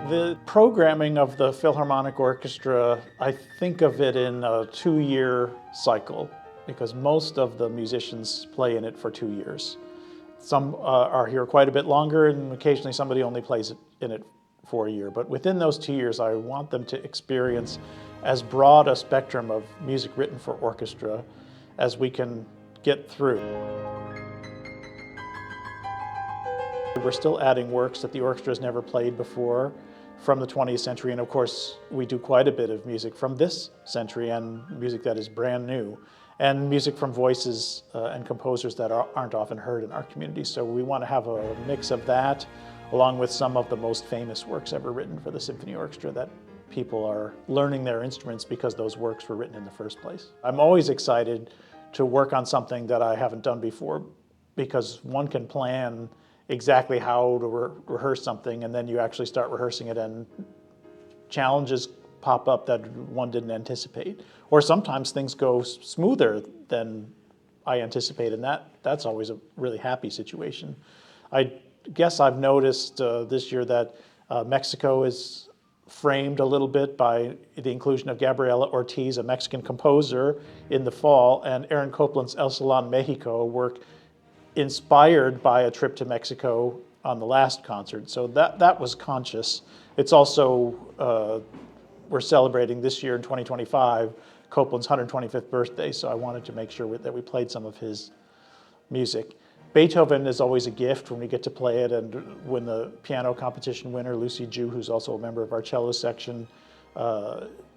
The programming of the Philharmonic Orchestra, I think of it in a 2-year cycle because most of the musicians play in it for 2 years. Some are here quite a bit longer, and occasionally somebody only plays in it for a year. But within those 2 years, I want them to experience as broad a spectrum of music written for orchestra as we can get through. We're still adding works that the orchestra has never played before from the 20th century, and of course we do quite a bit of music from this century and music that is brand new, and music from voices and composers that aren't often heard in our community. So we want to have a mix of that along with some of the most famous works ever written for the symphony orchestra that people are learning their instruments because those works were written in the first place. I'm always excited to work on something that I haven't done before because one can plan exactly how to rehearse something, and then you actually start rehearsing it and challenges pop up that one didn't anticipate. Or sometimes things go smoother than I anticipate, and that's always a really happy situation. I guess I've noticed this year that Mexico is framed a little bit by the inclusion of Gabriela Ortiz, a Mexican composer, in the fall, and Aaron Copland's El Salon Mexico work inspired by a trip to Mexico on the last concert. So that was conscious. It's also, we're celebrating this year in 2025, Copland's 125th birthday, so I wanted to make sure that we played some of his music. Beethoven is always a gift when we get to play it, and when the piano competition winner, Lucy Ju, who's also a member of our cello section,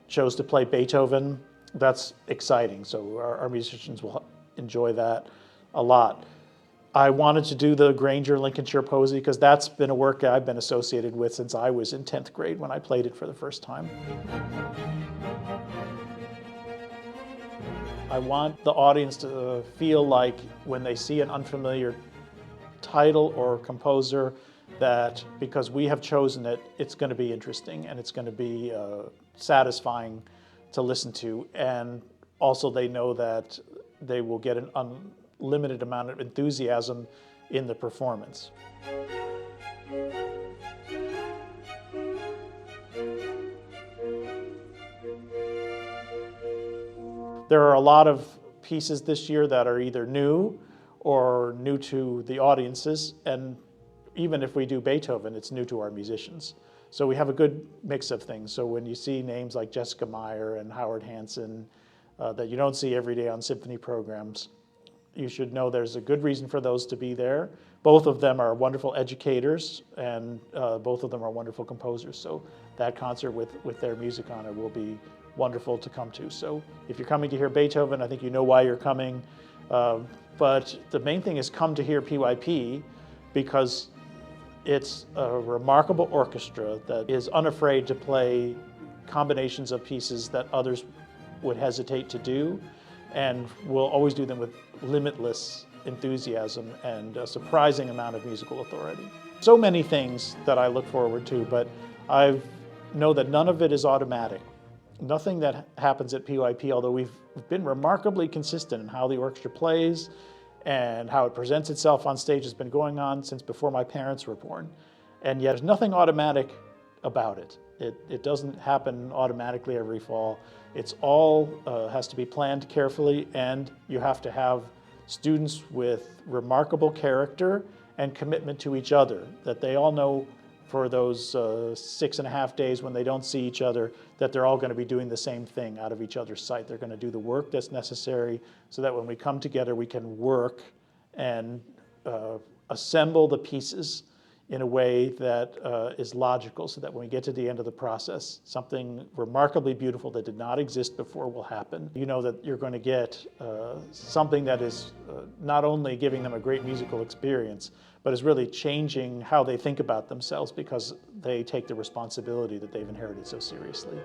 chose to play Beethoven, that's exciting. So our musicians will enjoy that a lot. I wanted to do the Granger Lincolnshire Posy because that's been a work I've been associated with since I was in 10th grade when I played it for the first time. I want the audience to feel like when they see an unfamiliar title or composer that because we have chosen it, it's going to be interesting and it's going to be satisfying to listen to. And also they know that they will get an unlimited amount of enthusiasm in the performance. There are a lot of pieces this year that are either new or new to the audiences, and even if we do Beethoven, it's new to our musicians. So we have a good mix of things. So when you see names like Jessica Meyer and Howard Hanson that you don't see every day on symphony programs, you should know there's a good reason for those to be there. Both of them are wonderful educators, and both of them are wonderful composers. So that concert with their music on it will be wonderful to come to. So if you're coming to hear Beethoven, I think you know why you're coming. But the main thing is come to hear PYP because it's a remarkable orchestra that is unafraid to play combinations of pieces that others would hesitate to do, and will always do them with limitless enthusiasm and a surprising amount of musical authority. So many things that I look forward to, but I know that none of it is automatic. Nothing that happens at PYP, although we've been remarkably consistent in how the orchestra plays and how it presents itself on stage, has been going on since before my parents were born. And yet there's nothing automatic about it. It doesn't happen automatically every fall. It's all has to be planned carefully, and you have to have students with remarkable character and commitment to each other, that they all know for those 6.5 days when they don't see each other, that they're all going to be doing the same thing out of each other's sight. They're going to do the work that's necessary so that when we come together, we can work and assemble the pieces in a way that is logical, so that when we get to the end of the process, something remarkably beautiful that did not exist before will happen. You know that you're going to get something that is not only giving them a great musical experience, but is really changing how they think about themselves because they take the responsibility that they've inherited so seriously.